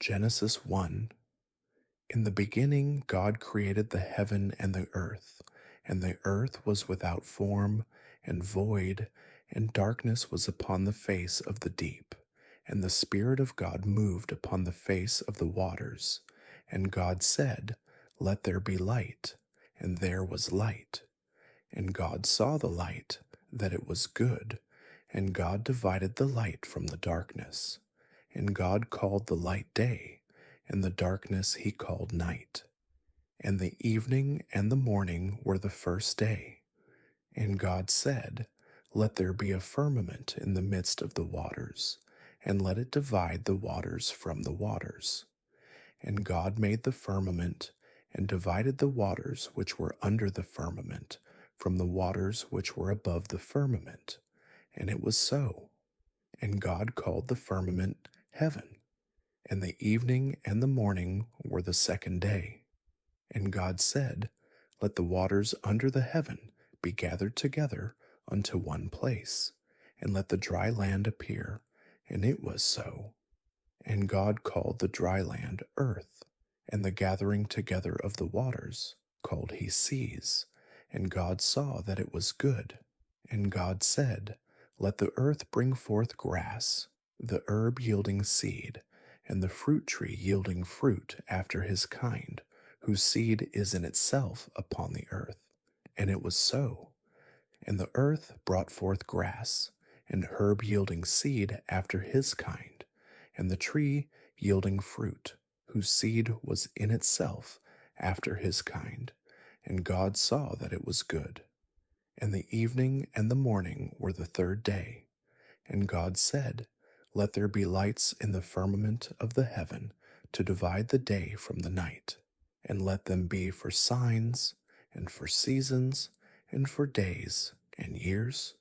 Genesis 1. In the beginning, God created the heaven and the earth was without form and void, and darkness was upon the face of the deep. And the Spirit of God moved upon the face of the waters. And God said, "Let there be light." And there was light. And God saw the light, that it was good. And God divided the light from the darkness. And God called the light day, and the darkness he called night. And the evening and the morning were the first day. And God said, "Let there be a firmament in the midst of the waters, and let it divide the waters from the waters." And God made the firmament, and divided the waters which were under the firmament from the waters which were above the firmament. And it was so. And God called the firmament heaven. And the evening and the morning were the second day. And God said, "Let the waters under the heaven be gathered together unto one place, and let the dry land appear." And it was so. And God called the dry land earth, and the gathering together of the waters called he seas. And God saw that it was good. And God said, "Let the earth bring forth grass, the herb yielding seed, and the fruit tree yielding fruit after his kind, whose seed is in itself upon the earth." And it was so. And the earth brought forth grass, and herb yielding seed after his kind, and the tree yielding fruit, whose seed was in itself after his kind. And God saw that it was good. And the evening and the morning were the third day. And God said, "Let there be lights in the firmament of the heaven to divide the day from the night, and let them be for signs, and for seasons, and for days and years.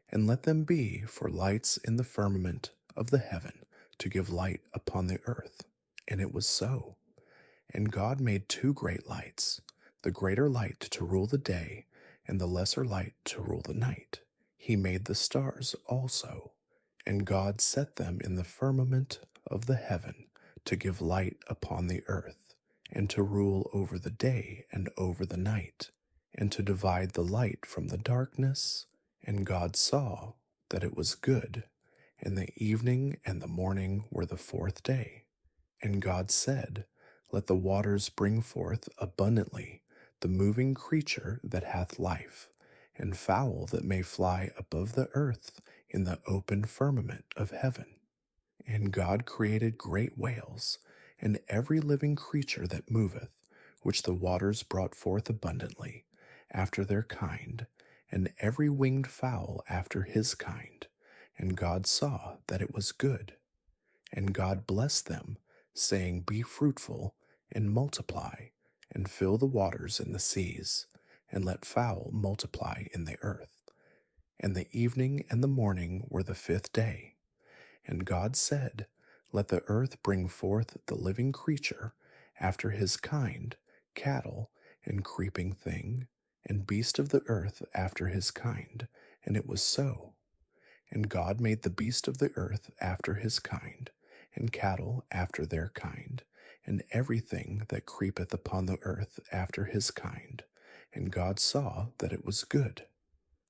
And let them be for lights in the firmament of the heaven to give light upon the earth." And it was so. And God made two great lights, the greater light to rule the day, and the lesser light to rule the night. He made the stars also. And God set them in the firmament of the heaven to give light upon the earth, and to rule over the day and over the night, and to divide the light from the darkness. And God saw that it was good. And the evening and the morning were the fourth day. And God said, "Let the waters bring forth abundantly the moving creature that hath life, and fowl that may fly above the earth in the open firmament of heaven." And God created great whales, and every living creature that moveth, which the waters brought forth abundantly, after their kind, and every winged fowl after his kind. And God saw that it was good. And God blessed them, saying, "Be fruitful, and multiply, and fill the waters in the seas, and let fowl multiply in the earth." And the evening and the morning were the fifth day. And God said, "Let the earth bring forth the living creature after his kind, cattle, and creeping thing, and beast of the earth after his kind." And it was so. And God made the beast of the earth after his kind, and cattle after their kind, and everything that creepeth upon the earth after his kind. And God saw that it was good.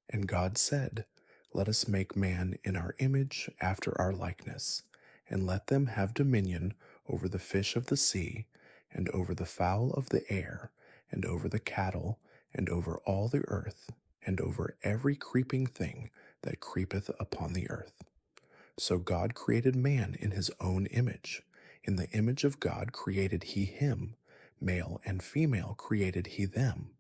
And God said, "Let us make man in our image after our likeness, and let them have dominion over the fish of the sea, and over the fowl of the air, and over the cattle, and over all the earth, and over every creeping thing that creepeth upon the earth." So God created man in his own image. In the image of God created he him, male and female created he them.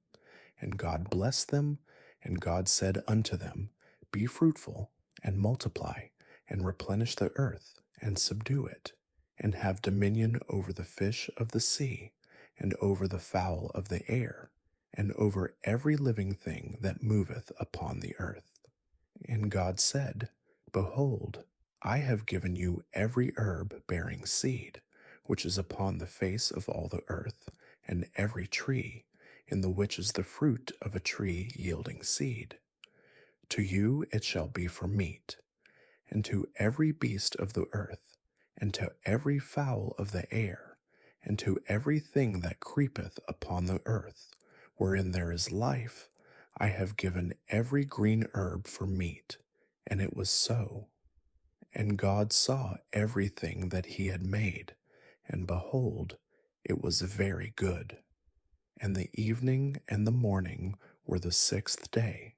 And God blessed them, and God said unto them, "Be fruitful, and multiply, and replenish the earth, and subdue it, and have dominion over the fish of the sea, and over the fowl of the air, and over every living thing that moveth upon the earth." And God said, "Behold, I have given you every herb bearing seed, which is upon the face of all the earth, and every tree, in the which is the fruit of a tree yielding seed. To you it shall be for meat, and to every beast of the earth, and to every fowl of the air, and to everything that creepeth upon the earth, wherein there is life, I have given every green herb for meat. And it was so. And God saw everything that he had made, and behold, it was very good. And the evening and the morning were the sixth day.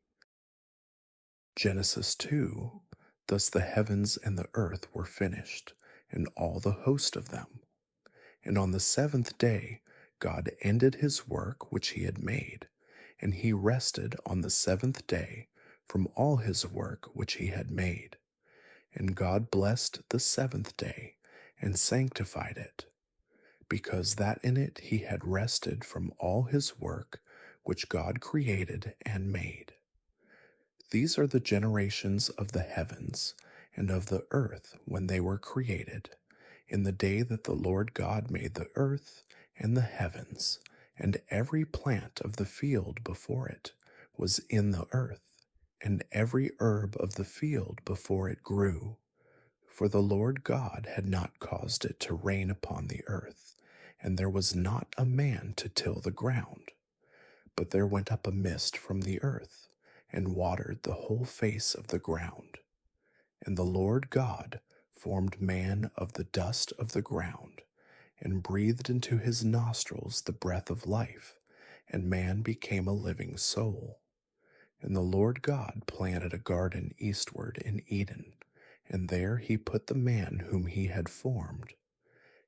Genesis 2. Thus the heavens and the earth were finished, and all the host of them. And on the seventh day God ended his work which he had made, and he rested on the seventh day from all his work which he had made. And God blessed the seventh day, and sanctified it, because that in it he had rested from all his work which God created and made. These are the generations of the heavens and of the earth when they were created, in the day that the Lord God made the earth and the heavens, and every plant of the field before it was in the earth, and every herb of the field before it grew. For the Lord God had not caused it to rain upon the earth, and there was not a man to till the ground. But there went up a mist from the earth, and watered the whole face of the ground. And the Lord God formed man of the dust of the ground, and breathed into his nostrils the breath of life, and man became a living soul. And the Lord God planted a garden eastward in Eden, and there he put the man whom he had formed.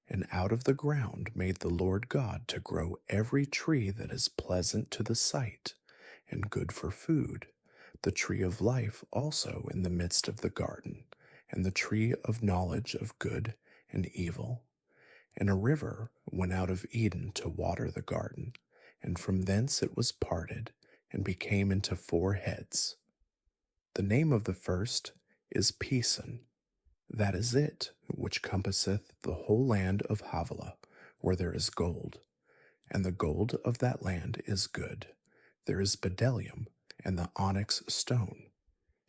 And out of the ground made the Lord God to grow every tree that is pleasant to the sight, and good for food, the tree of life also in the midst of the garden, and the tree of knowledge of good and evil. And a river went out of Eden to water the garden, and from thence it was parted, and became into four heads. The name of the first is Pison. That is it which compasseth the whole land of Havilah, where there is gold. And the gold of that land is good. There is bdellium, and the onyx stone.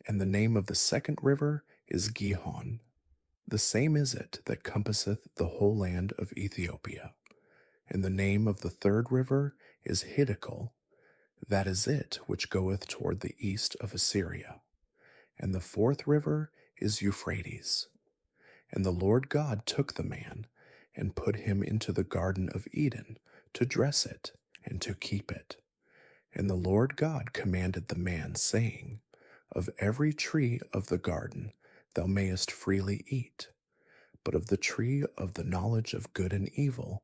And the name of the second river is Gihon. The same is it that compasseth the whole land of Ethiopia. And the name of the third river is Hiddekel. That is it which goeth toward the east of Assyria. And the fourth river is Euphrates. And the Lord God took the man, and put him into the garden of Eden, to dress it, and to keep it. And the Lord God commanded the man, saying, Of every tree of the garden thou mayest freely eat, but of the tree of the knowledge of good and evil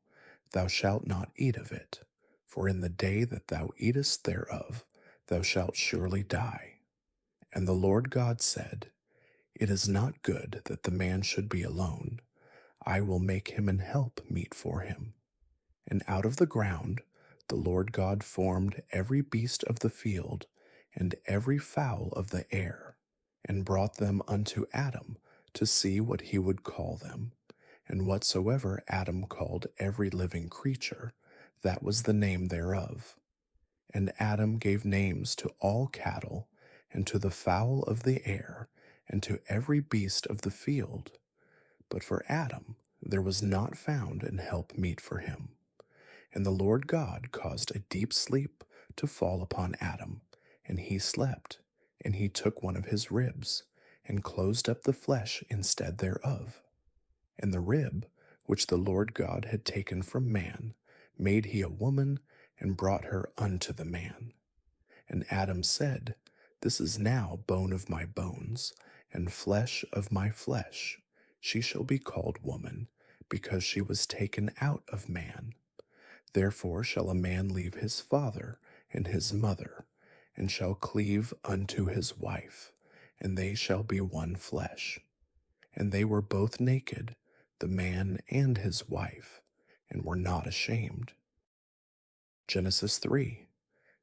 thou shalt not eat of it, for in the day that thou eatest thereof thou shalt surely die. And the Lord God said, It is not good that the man should be alone. I will make him an help meet for him. And out of the ground the Lord God formed every beast of the field, and every fowl of the air, and brought them unto Adam, to see what he would call them. And whatsoever Adam called every living creature, that was the name thereof. And Adam gave names to all cattle, and to the fowl of the air, and to every beast of the field. But for Adam there was not found an help meet for him. And the Lord God caused a deep sleep to fall upon Adam, and he slept. And he took one of his ribs, and closed up the flesh instead thereof. And the rib, which the Lord God had taken from man, made he a woman, and brought her unto the man. And Adam said, This is now bone of my bones, and flesh of my flesh. She shall be called woman, because she was taken out of man. Therefore shall a man leave his father and his mother, and shall cleave unto his wife, and they shall be one flesh. And they were both naked, the man and his wife, and were not ashamed. Genesis 3.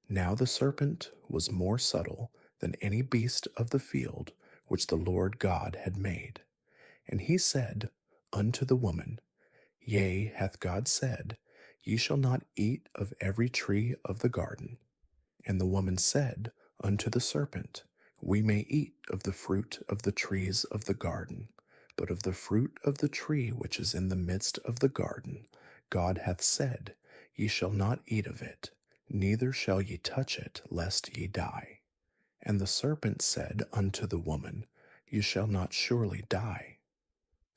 Now the serpent was more subtle than any beast of the field which the Lord God had made. And he said unto the woman, Yea, hath God said, Ye shall not eat of every tree of the garden. And the woman said unto the serpent, We may eat of the fruit of the trees of the garden, But of the fruit of the tree which is in the midst of the garden, God hath said, Ye shall not eat of it, neither shall ye touch it, lest ye die. And the serpent said unto the woman, Ye shall not surely die.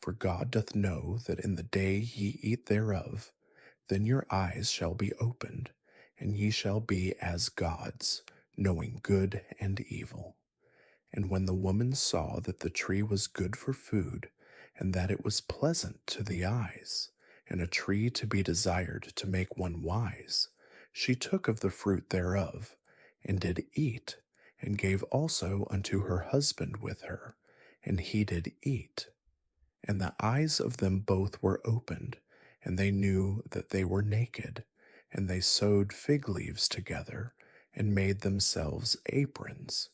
For God doth know that in the day ye eat thereof, then your eyes shall be opened, and ye shall be as gods, knowing good and evil. And when the woman saw that the tree was good for food, and that it was pleasant to the eyes, and a tree to be desired to make one wise, she took of the fruit thereof, and did eat, and gave also unto her husband with her, and he did eat. And the eyes of them both were opened, and they knew that they were naked, and they sewed fig leaves together, and made themselves aprons.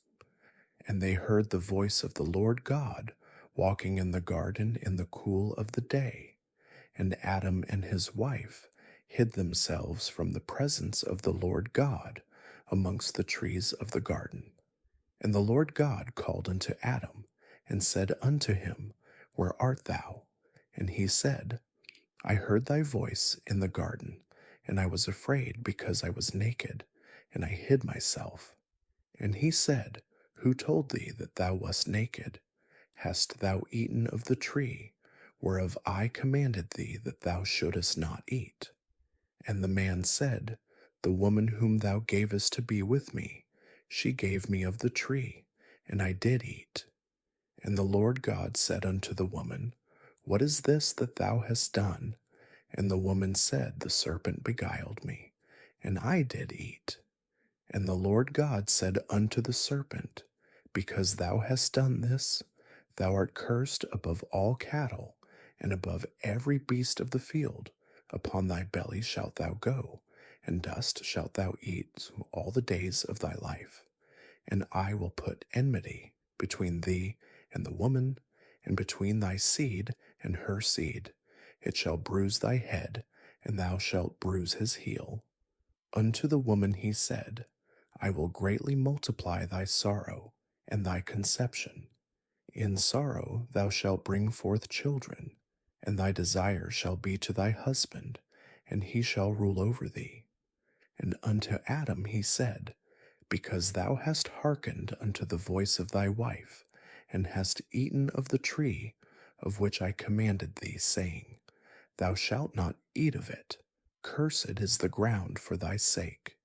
And they heard the voice of the Lord God walking in the garden in the cool of the day. And Adam and his wife hid themselves from the presence of the Lord God amongst the trees of the garden. And the Lord God called unto Adam, and said unto him, Where art thou? And he said, I heard thy voice in the garden, and I was afraid because I was naked, and I hid myself. And he said, Who told thee that thou wast naked? Hast thou eaten of the tree, whereof I commanded thee that thou shouldest not eat? And the man said, The woman whom thou gavest to be with me, she gave me of the tree, and I did eat. And the Lord God said unto the woman, What is this that thou hast done? And the woman said, The serpent beguiled me, and I did eat. And the Lord God said unto the serpent, Because thou hast done this, thou art cursed above all cattle, and above every beast of the field. Upon thy belly shalt thou go, and dust shalt thou eat all the days of thy life. And I will put enmity between thee and the woman, and between thy seed and her seed. It shall bruise thy head, and thou shalt bruise his heel. Unto the woman he said, I will greatly multiply thy sorrow and thy conception. In sorrow thou shalt bring forth children, and thy desire shall be to thy husband, and he shall rule over thee. And unto Adam he said, Because thou hast hearkened unto the voice of thy wife, and hast eaten of the tree of which I commanded thee, saying, Thou shalt not eat of it. Cursed is the ground for thy sake.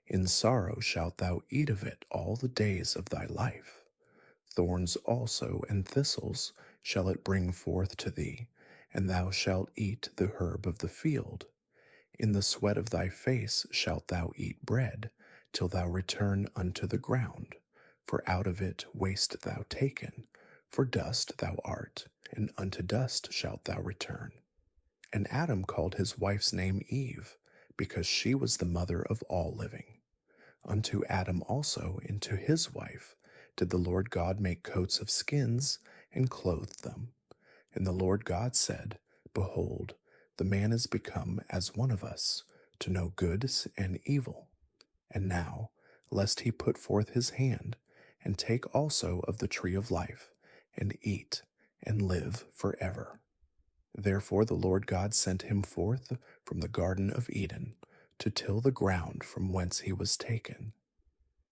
In sorrow shalt thou eat of it all the days of thy life. Thorns also and thistles shall it bring forth to thee, and thou shalt eat the herb of the field. In the sweat of thy face shalt thou eat bread, till thou return unto the ground. For out of it wast thou taken, for dust thou art, and unto dust shalt thou return. And Adam called his wife's name Eve, because she was the mother of all living. Unto Adam also and to his wife did the Lord God make coats of skins, and clothed them. And the Lord God said, Behold, the man is become as one of us, to know good and evil. And now, lest he put forth his hand, and take also of the tree of life, and eat, and live forever. Therefore the Lord God sent him forth from the Garden of Eden, to till the ground from whence he was taken.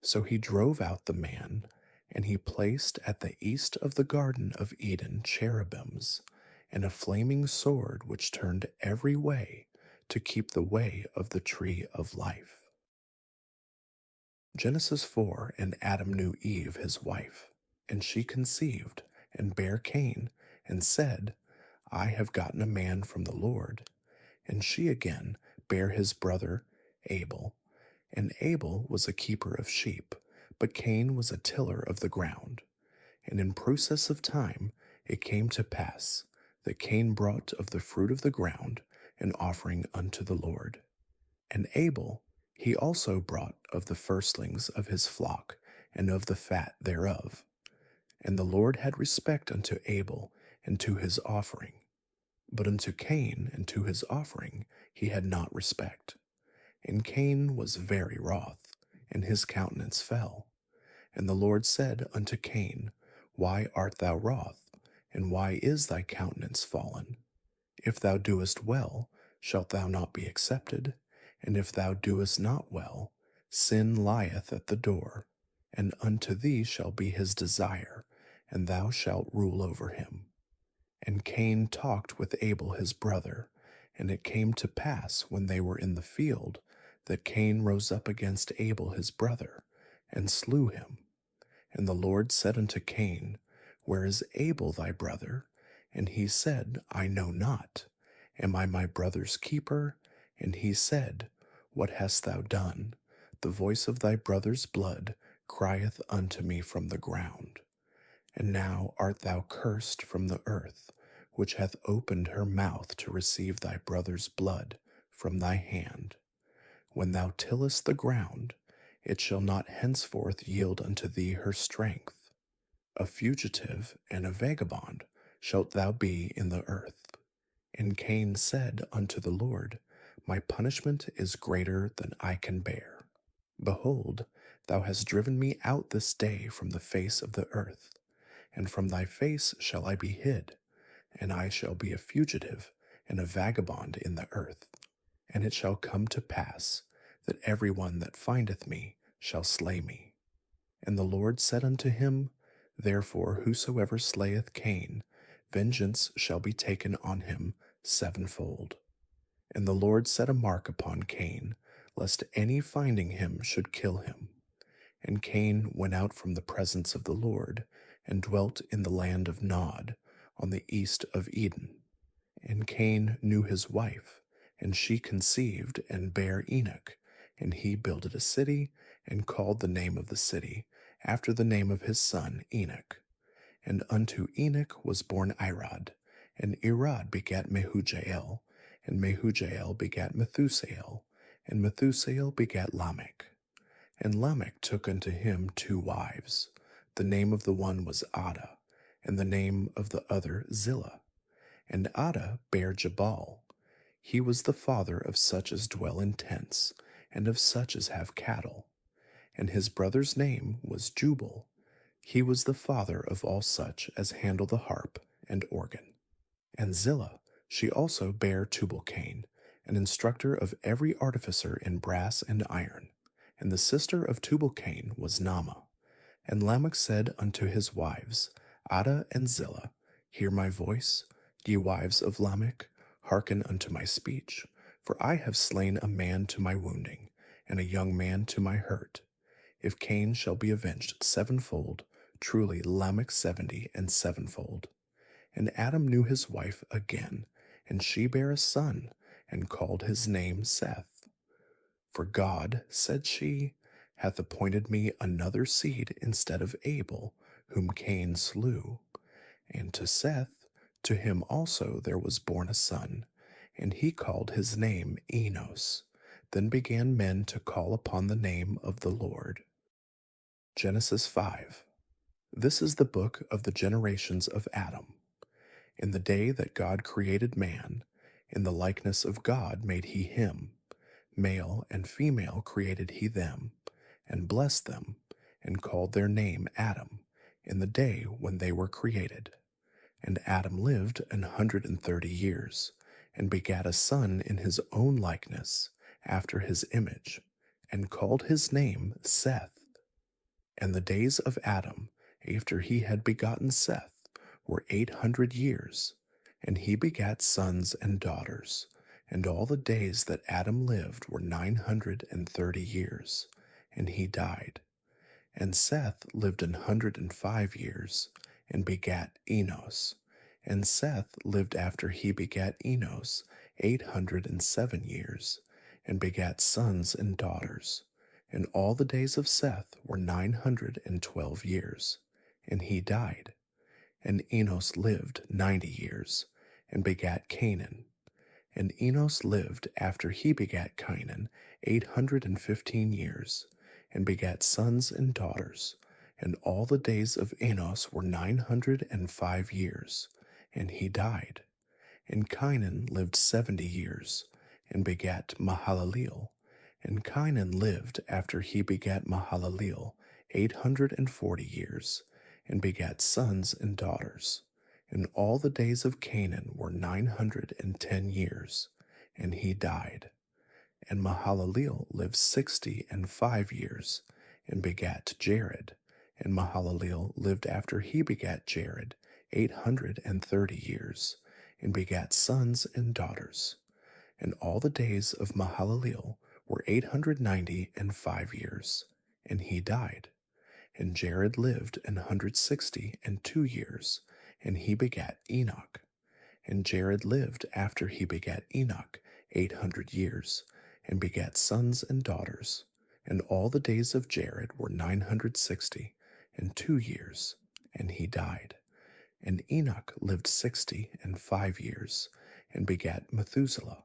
So he drove out the man, and he placed at the east of the Garden of Eden cherubims, and a flaming sword which turned every way to keep the way of the tree of life. Genesis 4. And Adam knew Eve his wife, and she conceived, and bare Cain, and said, I have gotten a man from the Lord. And she again bare his brother Abel. And Abel was a keeper of sheep, but Cain was a tiller of the ground. And in process of time it came to pass that Cain brought of the fruit of the ground an offering unto the Lord. And Abel he also brought of the firstlings of his flock, and of the fat thereof. And the Lord had respect unto Abel and to his offering, but unto Cain and to his offering he had not respect. And Cain was very wroth, and his countenance fell. And the Lord said unto Cain, Why art thou wroth? And why is thy countenance fallen? If thou doest well, shalt thou not be accepted? And if thou doest not well, sin lieth at the door, and unto thee shall be his desire, and thou shalt rule over him. And Cain talked with Abel his brother, and it came to pass when they were in the field, that Cain rose up against Abel his brother, and slew him. And the Lord said unto Cain, Where is Abel thy brother? And he said, I know not. Am I my brother's keeper? And he said, What hast thou done? The voice of thy brother's blood crieth unto me from the ground. And now art thou cursed from the earth, which hath opened her mouth to receive thy brother's blood from thy hand. When thou tillest the ground, it shall not henceforth yield unto thee her strength. A fugitive and a vagabond shalt thou be in the earth. And Cain said unto the Lord, My punishment is greater than I can bear. Behold, thou hast driven me out this day from the face of the earth, and from thy face shall I be hid, and I shall be a fugitive and a vagabond in the earth. And it shall come to pass that every one that findeth me shall slay me. And the Lord said unto him, Therefore whosoever slayeth Cain, vengeance shall be taken on him sevenfold. And the Lord set a mark upon Cain, lest any finding him should kill him. And Cain went out from the presence of the Lord, and dwelt in the land of Nod, on the east of Eden. And Cain knew his wife, and she conceived and bare Enoch, and he builded a city, and called the name of the city after the name of his son Enoch. And unto Enoch was born Irad, and Irad begat Mehujael, and Mehujael begat Methusael, and Methusael begat Lamech. And Lamech took unto him 2 wives. The name of the one was Ada, and the name of the other Zillah. And Ada bare Jabal. He was the father of such as dwell in tents, and of such as have cattle. And his brother's name was Jubal. He was the father of all such as handle the harp and organ. And Zillah, she also bare Tubal-Cain, an instructor of every artificer in brass and iron. And the sister of Tubal-Cain was Naamah. And Lamech said unto his wives, Ada and Zillah, Hear my voice, ye wives of Lamech, hearken unto my speech. For I have slain a man to my wounding, and a young man to my hurt. If Cain shall be avenged sevenfold, truly Lamech 70 and sevenfold. And Adam knew his wife again, and she bare a son, and called his name Seth. For God, said she, hath appointed me another seed instead of Abel, whom Cain slew. And to Seth, to him also there was born a son, and he called his name Enos. Then began men to call upon the name of the Lord. Genesis 5. This is the book of the generations of Adam. In the day that God created man, in the likeness of God made he him. Male and female created he them, and blessed them, and called their name Adam, in the day when they were created. And Adam lived 130 years, and begat a son in his own likeness, after his image, and called his name Seth. And the days of Adam, after he had begotten Seth, were 800 years, and he begat sons and daughters. And all the days that Adam lived were 930 years, and he died. And Seth lived 105 years, and begat Enos. And Seth lived after he begat Enos 807 years, and begat sons and daughters. And all the days of Seth were 912 years, and he died. And Enos lived 90 years, and begat Canaan. And Enos lived after he begat Cainan 815 years, and begat sons and daughters. And all the days of Enos were 905 years, and he died. And Cainan lived 70 years, and begat Mahalaleel. And Cainan lived after he begat Mahalaleel 840 years, and begat sons and daughters. And all the days of Canaan were 910 years, and he died. And Mahalaleel lived 65 years, and begat Jared. And Mahalaleel lived after he begat Jared 830 years, and begat sons and daughters. And all the days of Mahalaleel were 895 years, and he died. And Jared lived 162 years, and he begat Enoch. And Jared lived after he begat Enoch 800 years, and begat sons and daughters. And all the days of Jared were 962 years, and he died. And Enoch lived 65 years, and begat Methuselah.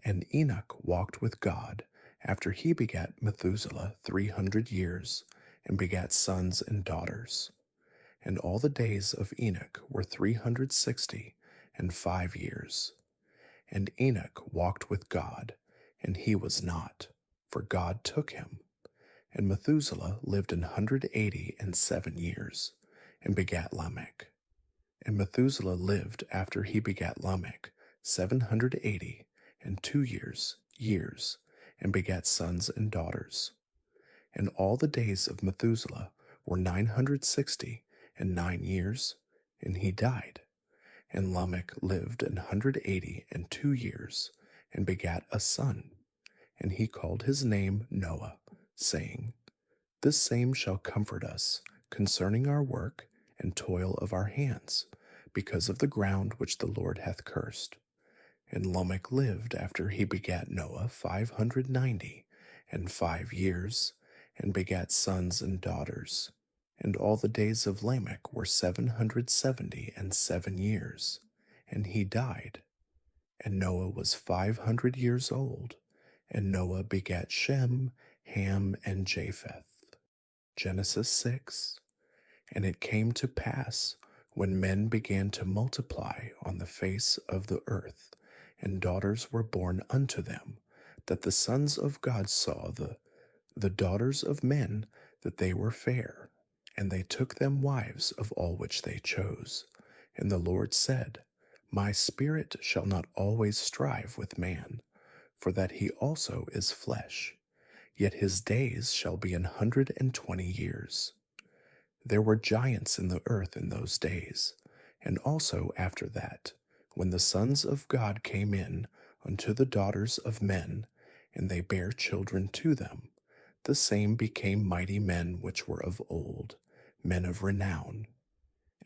And Enoch walked with God after he begat Methuselah 300 years, and begat sons and daughters. And all the days of Enoch were 365 years. And Enoch walked with God, and he was not, for God took him. And Methuselah lived 187 years, and begat Lamech. And Methuselah lived after he begat Lamech 782 years, and begat sons and daughters. And all the days of Methuselah were 969 years, and he died. And Lamech lived 182 years, and begat a son. And he called his name Noah, saying, This same shall comfort us concerning our work and toil of our hands, because of the ground which the Lord hath cursed. And Lamech lived after he begat Noah 595 years, and begat sons and daughters. And all the days of Lamech were 777 years, and he died. And Noah was 500 years old, and Noah begat Shem, Ham, and Japheth. Genesis 6. And it came to pass, when men began to multiply on the face of the earth, and daughters were born unto them, that the sons of God saw the daughters of men, that they were fair, and they took them wives of all which they chose. And the Lord said, My spirit shall not always strive with man, for that he also is flesh, yet his days shall be 120 years. There were giants in the earth in those days, and also after that, when the sons of God came in unto the daughters of men, and they bare children to them, the same became mighty men which were of old, men of renown.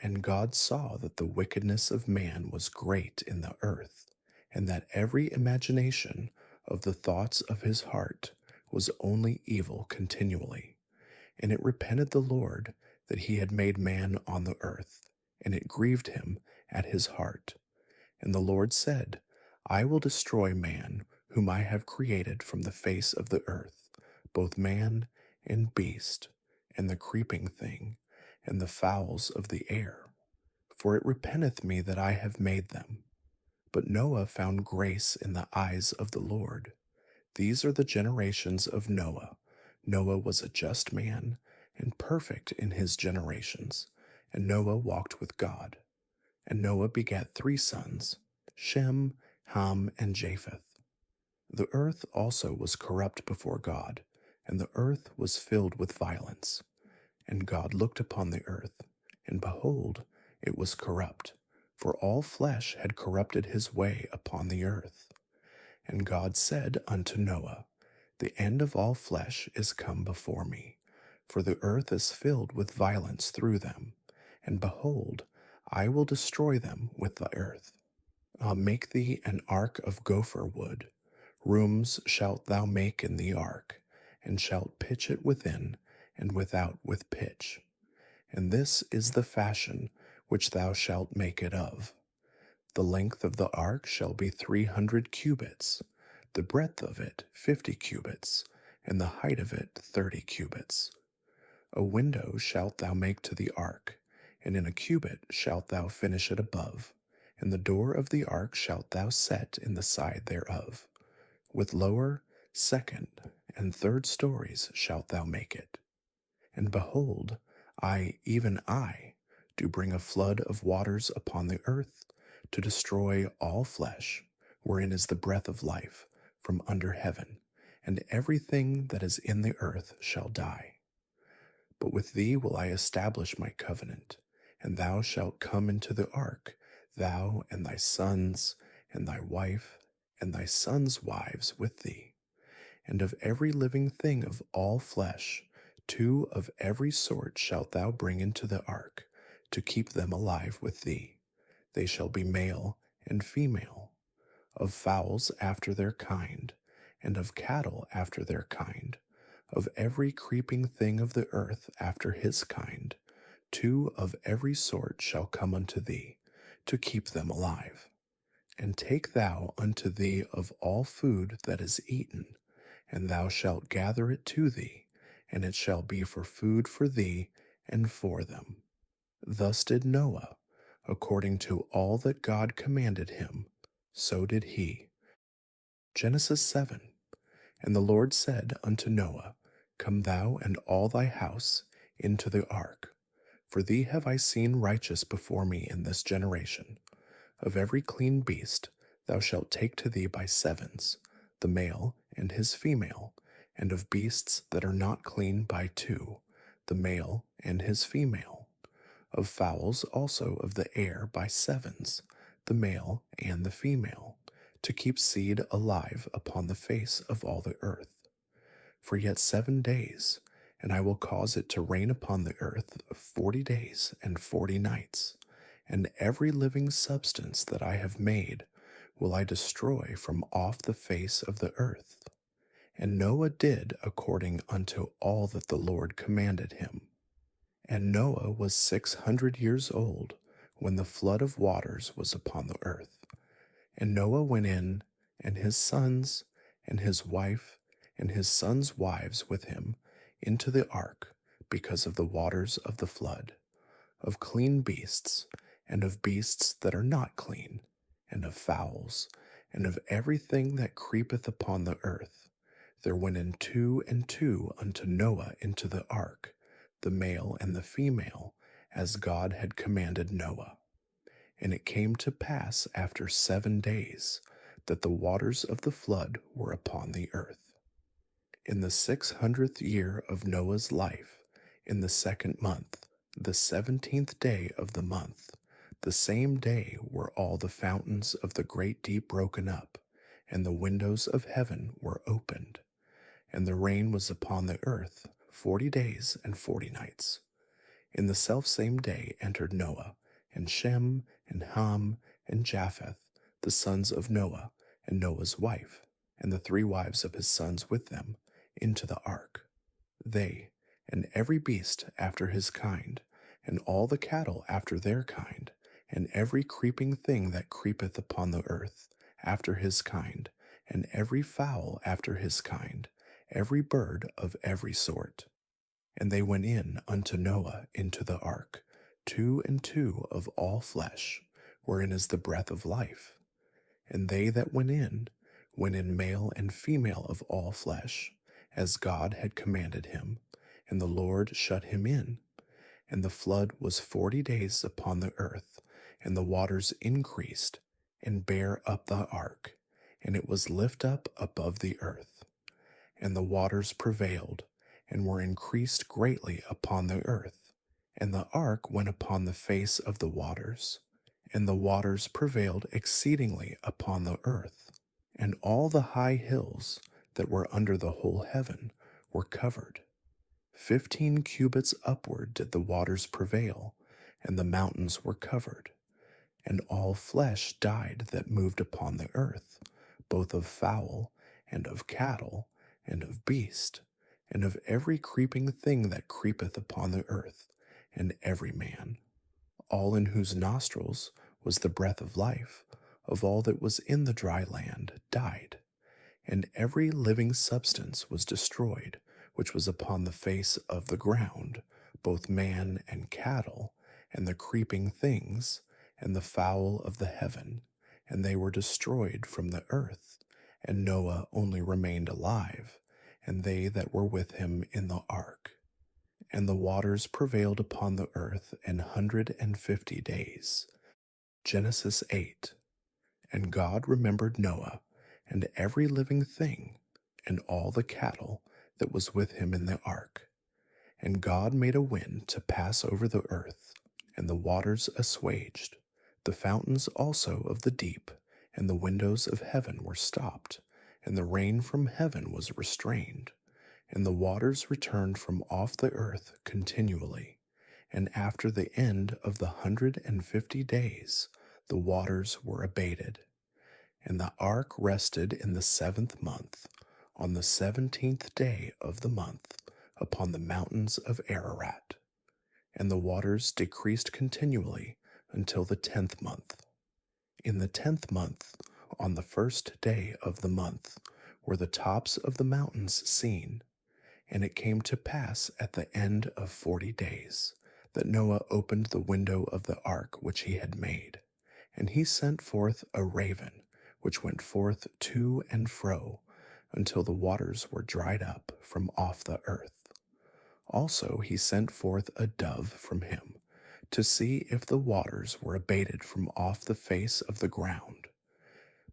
And God saw that the wickedness of man was great in the earth, and that every imagination of the thoughts of his heart was only evil continually. And it repented the Lord that he had made man on the earth, and it grieved him at his heart. And the Lord said, I will destroy man, whom I have created from the face of the earth, both man and beast, and the creeping thing, and the fowls of the air. For it repenteth me that I have made them. But Noah found grace in the eyes of the Lord. These are the generations of Noah. Noah was a just man, and perfect in his generations, and Noah walked with God. And Noah begat 3 sons, Shem, Ham, and Japheth. The earth also was corrupt before God, and the earth was filled with violence. And God looked upon the earth, and behold, it was corrupt, for all flesh had corrupted his way upon the earth. And God said unto Noah, The end of all flesh is come before me, for the earth is filled with violence through them, and behold, I will destroy them with the earth. I'll make thee an ark of gopher wood. Rooms shalt thou make in the ark, and shalt pitch it within and without with pitch. And this is the fashion which thou shalt make it of. The length of the ark shall be 300 cubits, the breadth of it 50 cubits, and the height of it 30 cubits. A window shalt thou make to the ark, and in a cubit shalt thou finish it above, and the door of the ark shalt thou set in the side thereof. With lower, second, and third stories shalt thou make it. And behold, I, even I, do bring a flood of waters upon the earth, to destroy all flesh, wherein is the breath of life from under heaven, and everything that is in the earth shall die. But with thee will I establish my covenant, and thou shalt come into the ark, thou and thy sons, and thy wife, and thy sons' wives with thee. And of every living thing of all flesh, 2 of every sort shalt thou bring into the ark, to keep them alive with thee. They shall be male and female. Of fowls after their kind, and of cattle after their kind, of every creeping thing of the earth after his kind, 2 of every sort shall come unto thee, to keep them alive. And take thou unto thee of all food that is eaten, and thou shalt gather it to thee, and it shall be for food for thee and for them. Thus did Noah, according to all that God commanded him, so did he. Genesis 7. And the Lord said unto Noah, Come thou and all thy house into the ark, for thee have I seen righteous before me in this generation. Of every clean beast thou shalt take to thee by sevens, the male and his female, and of beasts that are not clean by 2, the male and his female. Of fowls also of the air by sevens, the male and the female, to keep seed alive upon the face of all the earth. For yet 7 days, and I will cause it to rain upon the earth 40 days and 40 nights, and every living substance that I have made will I destroy from off the face of the earth. And Noah did according unto all that the Lord commanded him. And Noah was 600 years old when the flood of waters was upon the earth. And Noah went in, and his sons, and his wife, and his sons' wives with him, into the ark, because of the waters of the flood, of clean beasts, and of beasts that are not clean, and of fowls, and of everything that creepeth upon the earth. There went in 2 and 2 unto Noah into the ark, the male and the female, as God had commanded Noah. And it came to pass after 7 days, that the waters of the flood were upon the earth. In the 600th year of Noah's life, in the 2nd month, the 17th day of the month, the same day were all the fountains of the great deep broken up, and the windows of heaven were opened. And the rain was upon the earth 40 days and 40 nights. In the selfsame day entered Noah, and Shem, and Ham, and Japheth, the sons of Noah, and Noah's wife, and the 3 wives of his sons with them, into the ark. They, and every beast after his kind, and all the cattle after their kind, and every creeping thing that creepeth upon the earth after his kind, and every fowl after his kind, every bird of every sort. And they went in unto Noah into the ark, 2 and 2 of all flesh, wherein is the breath of life. And they that went in male and female of all flesh, as God had commanded him, and the Lord shut him in. And the flood was 40 days upon the earth, and the waters increased, and bare up the ark, and it was lift up above the earth. And the waters prevailed, and were increased greatly upon the earth. And the ark went upon the face of the waters, and the waters prevailed exceedingly upon the earth. And all the high hills that were under the whole heaven were covered. 15 cubits upward did the waters prevail, and the mountains were covered. And all flesh died that moved upon the earth, both of fowl, and of cattle, and of beast, and of every creeping thing that creepeth upon the earth, and every man. All in whose nostrils was the breath of life, of all that was in the dry land, died. And every living substance was destroyed, which was upon the face of the ground, both man and cattle, and the creeping things, and the fowl of the heaven, and they were destroyed from the earth. And Noah only remained alive, and they that were with him in the ark. And the waters prevailed upon the earth 150 days. Genesis 8. And God remembered Noah, and every living thing, and all the cattle that was with him in the ark. And God made a wind to pass over the earth, and the waters assuaged. The fountains also of the deep and the windows of heaven were stopped, and the rain from heaven was restrained, and the waters returned from off the earth continually. And after the end of the 150 days, the waters were abated. And the ark rested in the 7th month, on the 17th day of the month, upon the mountains of Ararat. And the waters decreased continually until the 10th month. In the 10th month, on the 1st day of the month, were the tops of the mountains seen. And it came to pass at the end of 40 days that Noah opened the window of the ark which he had made. And he sent forth a raven, which went forth to and fro, until the waters were dried up from off the earth. Also he sent forth a dove from him, to see if the waters were abated from off the face of the ground.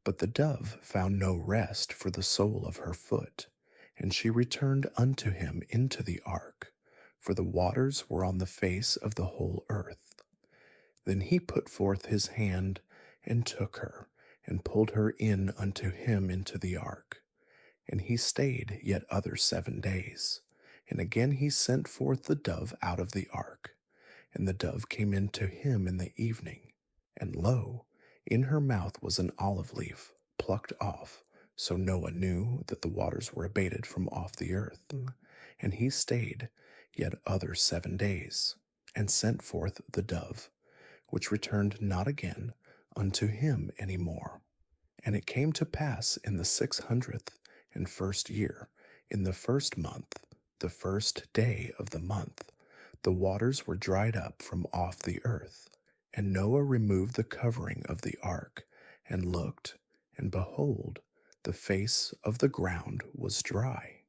But the dove found no rest for the sole of her foot, and she returned unto him into the ark, for the waters were on the face of the whole earth. Then he put forth his hand, and took her, and pulled her in unto him into the ark. And he stayed yet other 7 days. And again he sent forth the dove out of the ark. And the dove came in to him in the evening. And lo, in her mouth was an olive leaf, plucked off. So Noah knew that the waters were abated from off the earth. And he stayed yet other 7 days, and sent forth the dove, which returned not again unto him any more. And it came to pass in the 601st year, in the 1st month, the 1st day of the month, the waters were dried up from off the earth. And Noah removed the covering of the ark, and looked, and behold, the face of the ground was dry.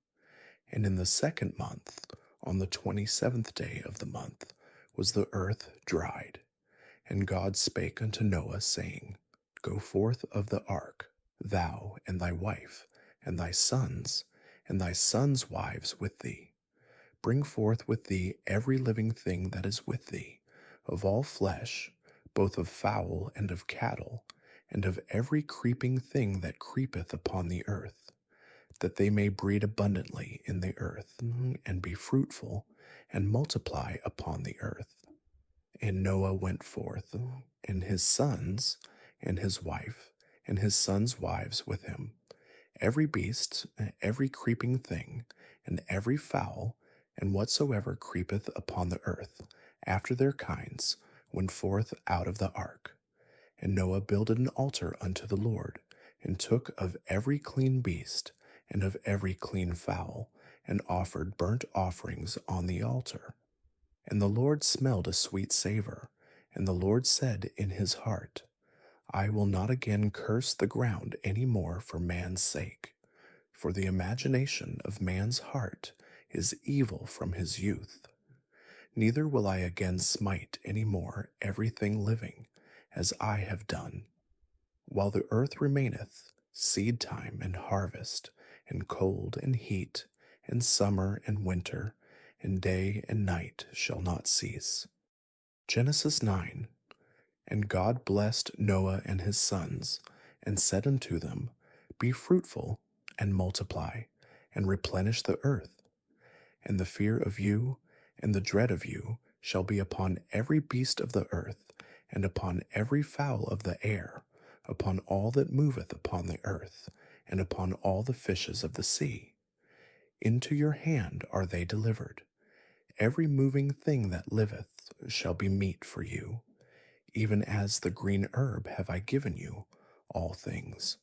And in the 2nd month, on the 27th day of the month, was the earth dried. And God spake unto Noah, saying, Go forth of the ark, thou and thy wife, and thy sons wives with thee. Bring forth with thee every living thing that is with thee, of all flesh, both of fowl and of cattle, and of every creeping thing that creepeth upon the earth, that they may breed abundantly in the earth, and be fruitful, and multiply upon the earth. And Noah went forth, and his sons, and his wife, and his sons' wives with him, every beast, every creeping thing, and every fowl, and whatsoever creepeth upon the earth, after their kinds, went forth out of the ark. And Noah builded an altar unto the Lord, and took of every clean beast, and of every clean fowl, and offered burnt offerings on the altar. And the Lord smelled a sweet savor, and the Lord said in his heart, I will not again curse the ground any more for man's sake, for the imagination of man's heart is evil from his youth. Neither will I again smite any more everything living, as I have done. While the earth remaineth, seed time and harvest, and cold and heat, and summer and winter, and day and night shall not cease. Genesis 9. And God blessed Noah and his sons, and said unto them, Be fruitful, and multiply, and replenish the earth. And the fear of you, and the dread of you, shall be upon every beast of the earth, and upon every fowl of the air, upon all that moveth upon the earth, and upon all the fishes of the sea. Into your hand are they delivered. Every moving thing that liveth shall be meat for you. Even as the green herb have I given you all things.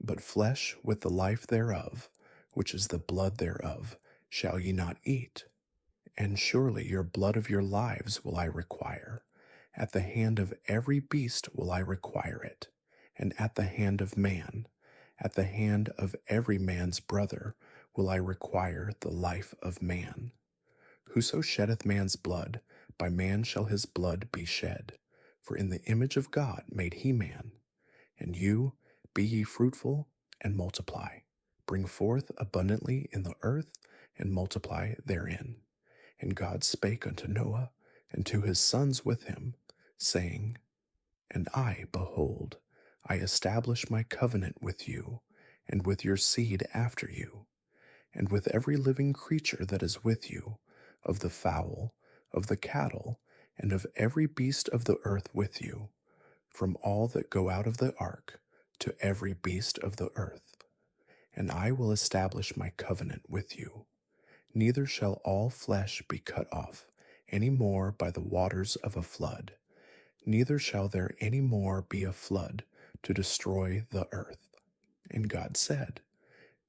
But flesh with the life thereof, which is the blood thereof, shall ye not eat. And surely your blood of your lives will I require. At the hand of every beast will I require it, and at the hand of man, at the hand of every man's brother will I require the life of man. Whoso sheddeth man's blood, by man shall his blood be shed. For in the image of God made he man. And you, be ye fruitful and multiply. Bring forth abundantly in the earth, and multiply therein. And God spake unto Noah, and to his sons with him, saying, And I, behold, I establish my covenant with you, and with your seed after you, and with every living creature that is with you, of the fowl, of the cattle, and of every beast of the earth with you, from all that go out of the ark to every beast of the earth. And I will establish my covenant with you. Neither shall all flesh be cut off any more by the waters of a flood, neither shall there any more be a flood to destroy the earth. And God said,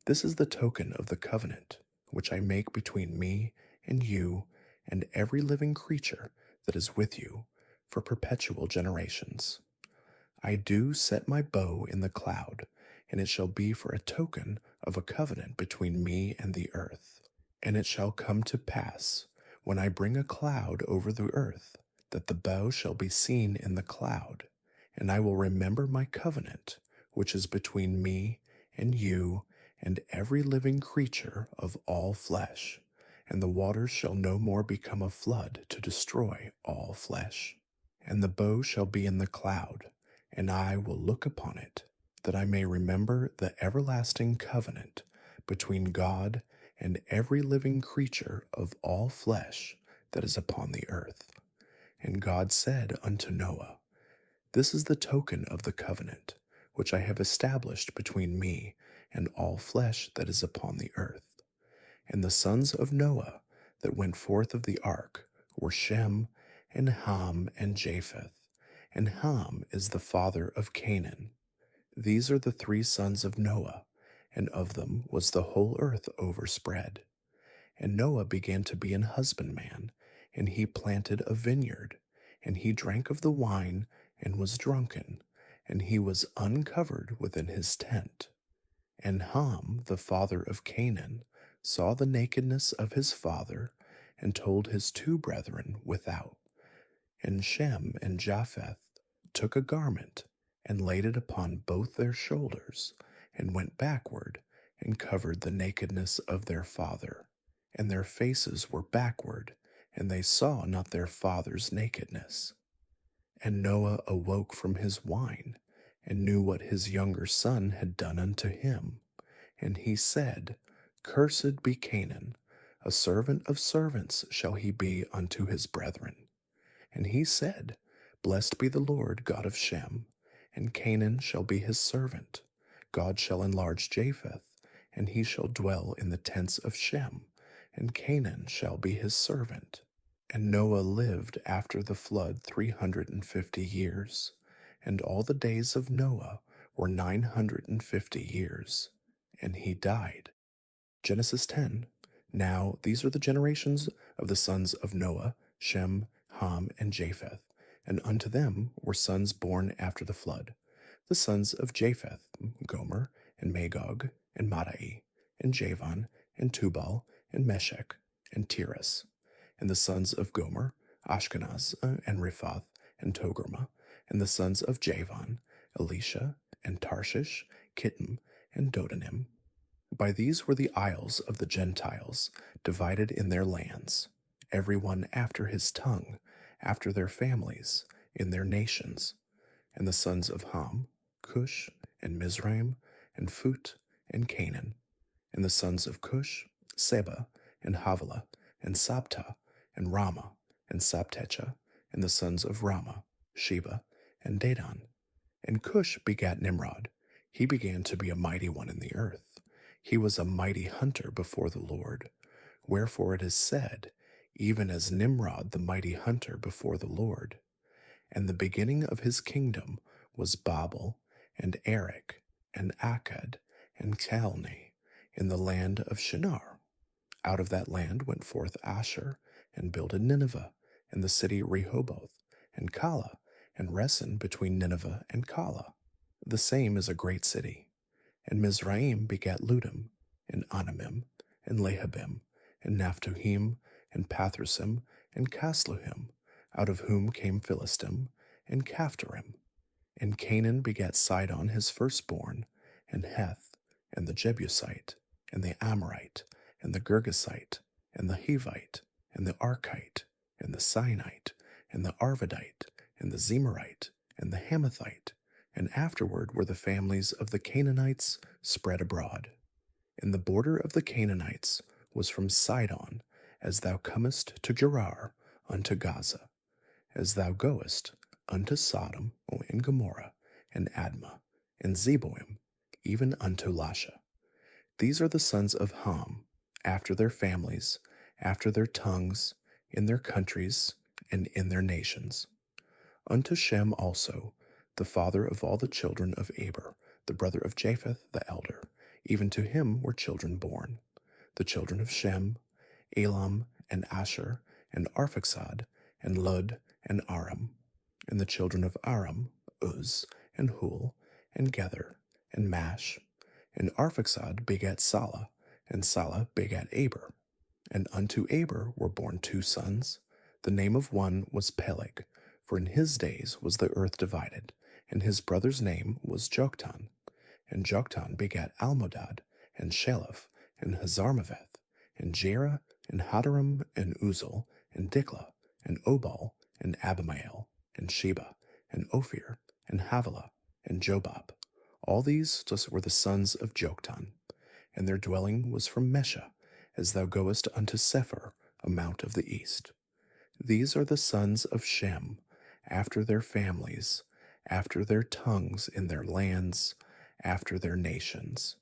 This is the token of the covenant which I make between me and you and every living creature that is with you for perpetual generations. I do set my bow in the cloud, and it shall be for a token of a covenant between me and the earth. And it shall come to pass, when I bring a cloud over the earth, that the bow shall be seen in the cloud, and I will remember my covenant, which is between me and you and every living creature of all flesh, and the waters shall no more become a flood to destroy all flesh. And the bow shall be in the cloud, and I will look upon it, that I may remember the everlasting covenant between God and every living creature of all flesh that is upon the earth. And God said unto Noah, This is the token of the covenant, which I have established between me and all flesh that is upon the earth. And the sons of Noah that went forth of the ark were Shem, and Ham, and Japheth. And Ham is the father of Canaan. These are the three sons of Noah, and of them was the whole earth overspread. And Noah began to be an husbandman, and he planted a vineyard, and he drank of the wine, and was drunken, and he was uncovered within his tent. And Ham, the father of Canaan, saw the nakedness of his father, and told his two brethren without. And Shem and Japheth took a garment, and laid it upon both their shoulders, and went backward, and covered the nakedness of their father. And their faces were backward, and they saw not their father's nakedness. And Noah awoke from his wine, and knew what his younger son had done unto him. And he said, Cursed be Canaan, a servant of servants shall he be unto his brethren. And he said, Blessed be the Lord God of Shem, and Canaan shall be his servant. God shall enlarge Japheth, and he shall dwell in the tents of Shem, and Canaan shall be his servant. And Noah lived after the flood 350 years, and all the days of Noah were 950 years, and he died. Genesis 10. Now these are the generations of the sons of Noah, Shem, Ham, and Japheth, and unto them were sons born after the flood. The sons of Japheth, Gomer, and Magog, and Madai, and Javan, and Tubal, and Meshech, and Tiras. And the sons of Gomer, Ashkenaz, and Riphath, and Togarmah. And the sons of Javan, Elisha, and Tarshish, Kittim, and Dodanim. By these were the isles of the Gentiles, divided in their lands, every one after his tongue, after their families, in their nations. And the sons of Ham, Cush, and Mizraim, and Phut, and Canaan. And the sons of Cush, Seba, and Havilah, and Sabta, and Rama, and Sabtecha. And the sons of Rama, Sheba, and Dedan. And Cush begat Nimrod. He began to be a mighty one in the earth. He was a mighty hunter before the Lord. Wherefore it is said, even as Nimrod the mighty hunter before the Lord. And the beginning of his kingdom was Babel, and Erech, and Akkad, and Calneh, in the land of Shinar. Out of that land went forth Asher, and builded Nineveh, and the city Rehoboth, and Calah, and Resen between Nineveh and Calah. The same is a great city. And Mizraim begat Ludim, and Anamim, and Lehabim, and Naphtuhim, and Pathrusim, and Casluhim, out of whom came Philistim, and Caphtorim. And Canaan begat Sidon his firstborn, and Heth, and the Jebusite, and the Amorite, and the Girgasite, and the Hivite, and the Archite, and the Sinite, and the Arvadite, and the Zemarite, and the Hamathite, and afterward were the families of the Canaanites spread abroad. And the border of the Canaanites was from Sidon, as thou comest to Gerar, unto Gaza, as thou goest unto Sodom and Gomorrah, and Admah, and Zeboim, even unto Lasha. These are the sons of Ham, after their families, after their tongues, in their countries, and in their nations. Unto Shem also, the father of all the children of Eber, the brother of Japheth the elder, even to him were children born. The children of Shem, Elam, and Asher, and Arphaxad, and Lud, and Aram. And the children of Aram, Uz, and Hul, and Gether, and Mash. And Arphaxad begat Salah, and Salah begat Eber. And unto Eber were born two sons. The name of one was Peleg, for in his days was the earth divided, and his brother's name was Joktan. And Joktan begat Almodad, and Sheleph, and Hazarmaveth, and Jerah, and Hadaram, and Uzal, and Diklah, and Obal, and Abimael, and Sheba, and Ophir, and Havilah, and Jobab. All these were the sons of Joktan, and their dwelling was from Mesha, as thou goest unto Sephir, a mount of the east. These are the sons of Shem, after their families, after their tongues in their lands, after their nations.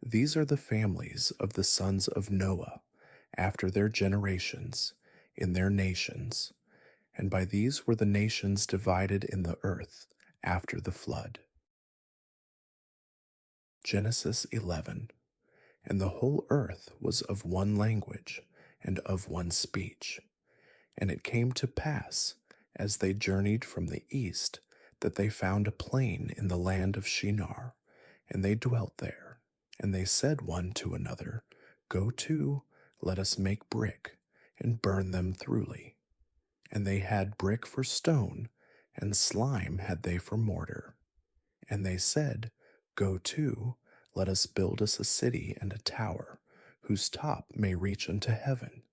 These are the families of the sons of Noah, after their generations, in their nations, and by these were the nations divided in the earth after the flood. Genesis 11. And the whole earth was of one language, and of one speech. And it came to pass, as they journeyed from the east, that they found a plain in the land of Shinar, and they dwelt there. And they said one to another, Go to, let us make brick, and burn them thoroughly. And they had brick for stone, and slime had they for mortar. And they said, Go to, let us build us a city and a tower, whose top may reach unto heaven,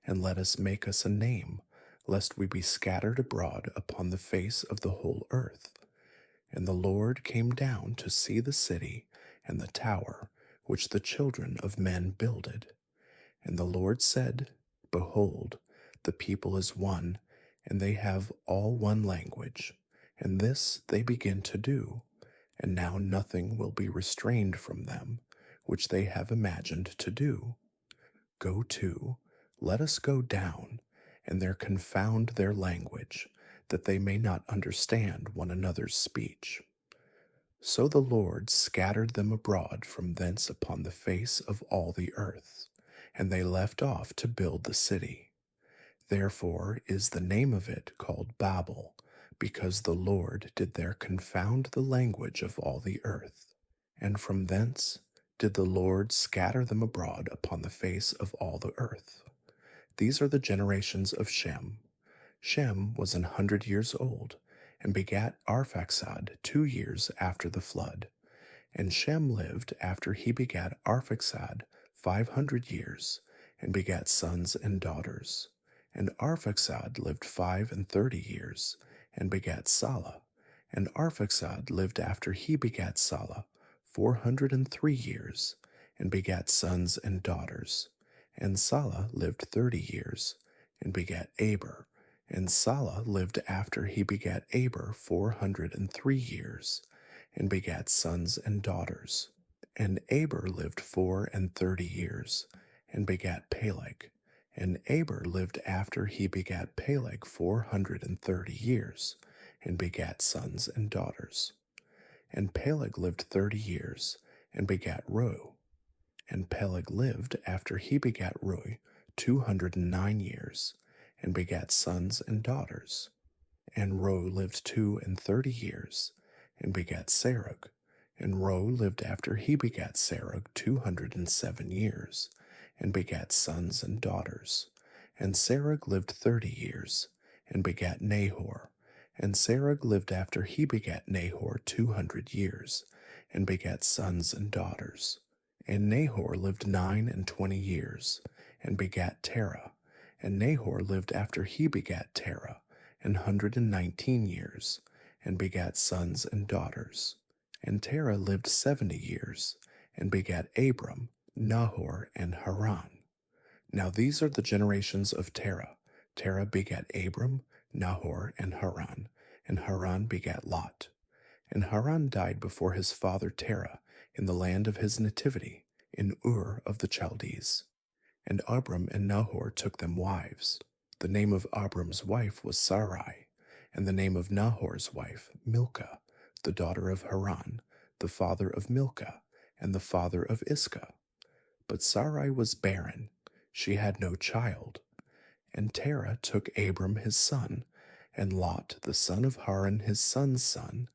and let us make us a name, lest we be scattered abroad upon the face of the whole earth. And the Lord came down to see the city and the tower which the children of men builded. And the Lord said, Behold, the people is one, and they have all one language, and this they begin to do. And now nothing will be restrained from them, which they have imagined to do. Go to, let us go down, and there confound their language, that they may not understand one another's speech. So the Lord scattered them abroad from thence upon the face of all the earth, and they left off to build the city. Therefore is the name of it called Babel, because the Lord did there confound the language of all the earth. And from thence did the Lord scatter them abroad upon the face of all the earth. These are the generations of Shem. Shem was 100 years old, and begat Arphaxad 2 years after the flood. And Shem lived after he begat Arphaxad 500 years, and begat sons and daughters. And Arphaxad lived 35 years, and begat Salah. And Arphaxad lived after he begat Salah 403 years, and begat sons and daughters. And Salah lived 30 years, and begat Eber. And Salah lived after he begat Eber 403 years, and begat sons and daughters. And Eber lived 34 years, and begat Peleg. And Eber lived after he begat Peleg 430 years, and begat sons and daughters. And Peleg lived 30 years, and begat Reu. And Peleg lived after he begat Reu 209 years, and begat sons and daughters. And Reu lived 32 years, and begat Serug. And Reu lived after he begat Serug 207 years, and begat sons and daughters. And Serug lived 30 years, and begat Nahor. And Serug lived after he begat Nahor 200 years, and begat sons and daughters. And Nahor lived 29 years, and begat Terah. And Nahor lived after he begat Terah 119 years, and begat sons and daughters. And Terah lived 70 years, and begat Abram, Nahor, and Haran. Now these are the generations of Terah. Terah begat Abram, Nahor, and Haran. And Haran begat Lot. And Haran died before his father Terah in the land of his nativity, in Ur of the Chaldees. And Abram and Nahor took them wives. The name of Abram's wife was Sarai, and the name of Nahor's wife Milcah, the daughter of Haran, the father of Milcah, and the father of Iscah. But Sarai was barren, she had no child. And Terah took Abram his son, and Lot the son of Haran his son's son,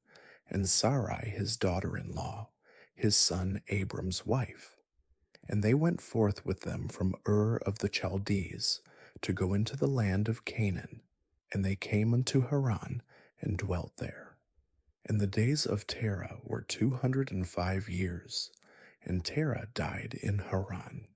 and Sarai his daughter-in-law, his son Abram's wife. And they went forth with them from Ur of the Chaldees, to go into the land of Canaan. And they came unto Haran, and dwelt there. And the days of Terah were 205 years, and Terah died in Haran.